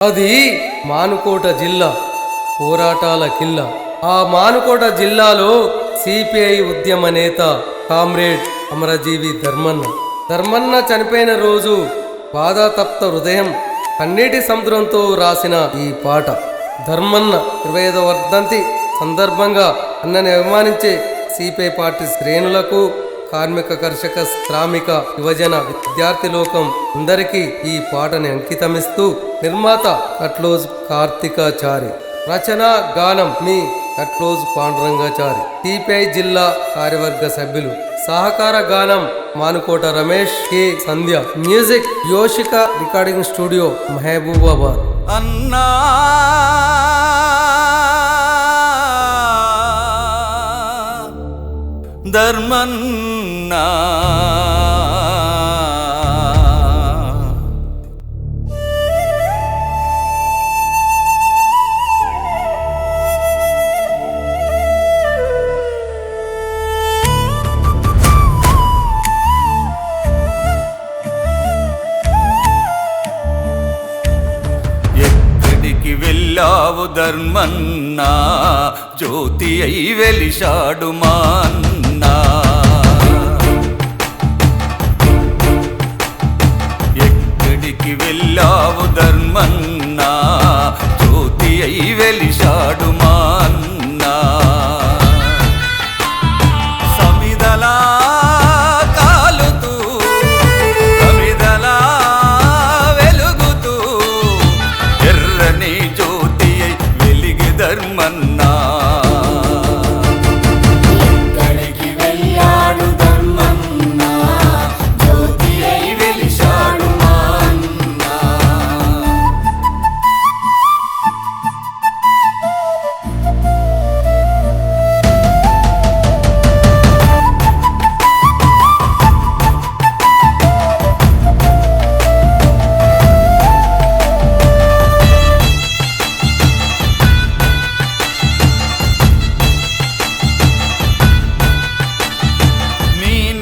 అది మానుకోట జిల్లా పోరాటాల కిల్లా. ఆ మానుకోట జిల్లాలో సిపిఐ ఉద్యమ నేత కామ్రేడ్ అమరజీవి ధర్మన్న చనిపోయిన రోజు బాధాతప్త హృదయం కన్నీటి సముద్రంతో రాసిన ఈ పాట. ధర్మన్న 25వ వర్ధంతి సందర్భంగా అన్నని అభిమానించే సిపిఐ పార్టీ శ్రేణులకు, కార్మిక, కర్షక, శ్రామిక, యువజన, విద్యార్థి లోకం అందరికీ ఈ పాటని అంకితమిస్తూ నిర్మాత కట్లోజ్ కార్తికాచారి, రచన గానం మీ కట్లోజ్ పాండురంగాచారి, సిపిఐ జిల్లా కార్యవర్గ సభ్యులు, సహకార గానం మానుకోట రమేష్, కె సంధ్య, మ్యూజిక్ యోషిక రికార్డింగ్ స్టూడియో మహబూబాబాద్. అన్నా ధర్మన్నా ఎక్కడికి వెళ్ళావు ధర్మన్నా, జ్యోతి అయి వెలిశాడు మా అన్నా. ఎక్కడికి వెళ్ళావు ధర్మన్నా, జ్యోతి అయి వెలిశాడు మా అన్నా. సమిదలా కాలుతూ సమిదలా వెలుగుతూ ఎర్రని జ్యోతి అయి వెలిగి ధర్మన్నా.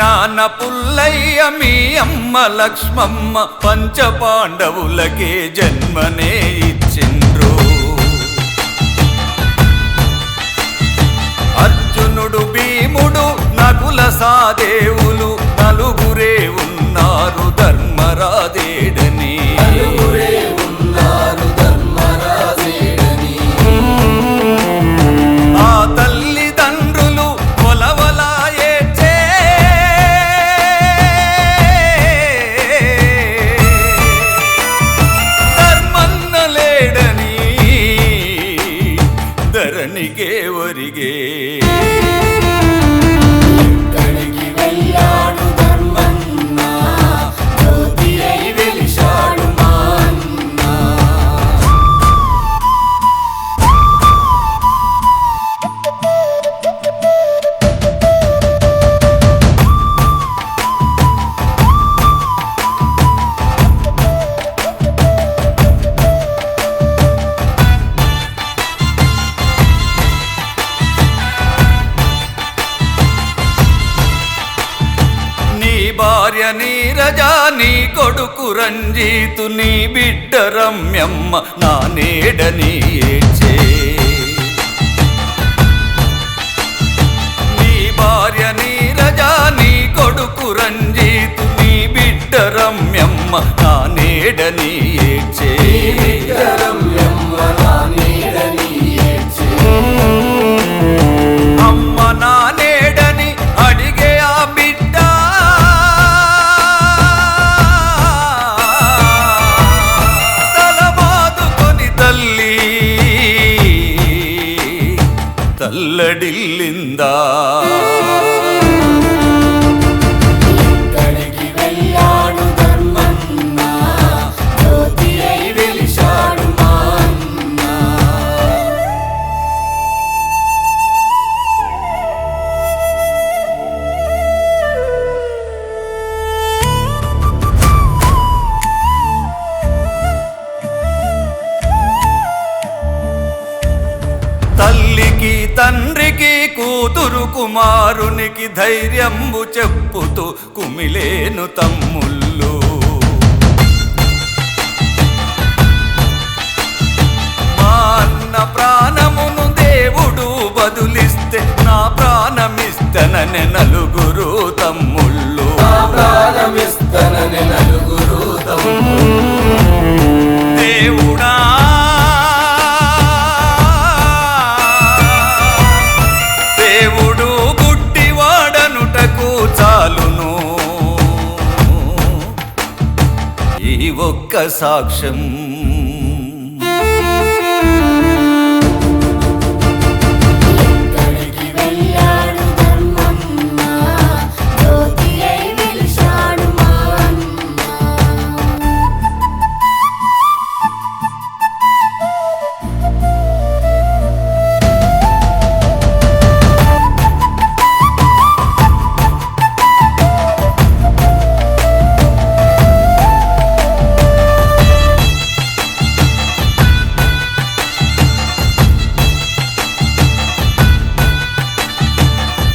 నాన్న పుల్లయ్య, మీ అమ్మ లక్ష్మమ్మ పంచపాండవులకే జన్మనే ఇచ్చిండ్రు. అర్జునుడు, భీముడు, నకుల, సాదేవులు నలుగురే ఉన్నారు ధర్మరాజేడని. ఆ తల్లిదండ్రులు కొలవలా ధరణికే ఒరిగే. ఎక్కడికి వెళ్ళాడు ధర్మన్నా, జ్యోతి అయి వెలిశాడు మా అన్నా. భార్య నీరజా, నీ కొడుకు రంజితు, నీ బిడ్డ రమ్యమ్మ నా నీడని ఏడ్చే. నీ భార్య నీరజా, నీ కొడుకు రంజితు, నీ బిడ్డ రమ్యమ్మ నా నీడని ఏడ్చే. అమ్మ నా నీడని అడిగే ఆ బిడ్డ తల్లడిల్లిందా. ఎక్కడికి వెళ్ళాడు ధర్మన్నా, జ్యోతి అయి వెలిశాడు మా అన్నా. తల్లికి తండ్రికి కూతురు కుమారునికి ధైర్యంబు చెప్పుతూ కుమిలేను తమ్ముళ్ళు. దేవుడా దేవుడు గుడ్డివాడనుటకు చాలును ఈ ఒక్క సాక్ష్యం.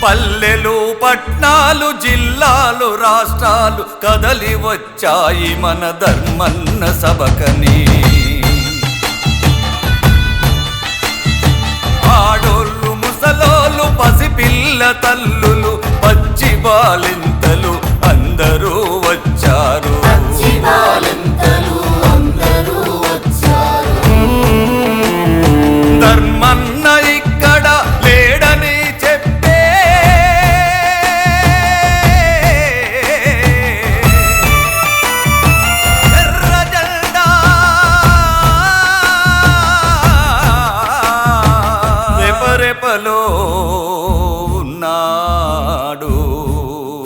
పల్లెలు పట్నాలు జిల్లాలు రాష్ట్రాలు కదలి వచ్చాయి మన ధర్మన్న సభకని. ఆడోళ్ళు ముసలోళ్ళు పసిపిల్ల తల్లులు పచ్చి బాలింతలు అందరూ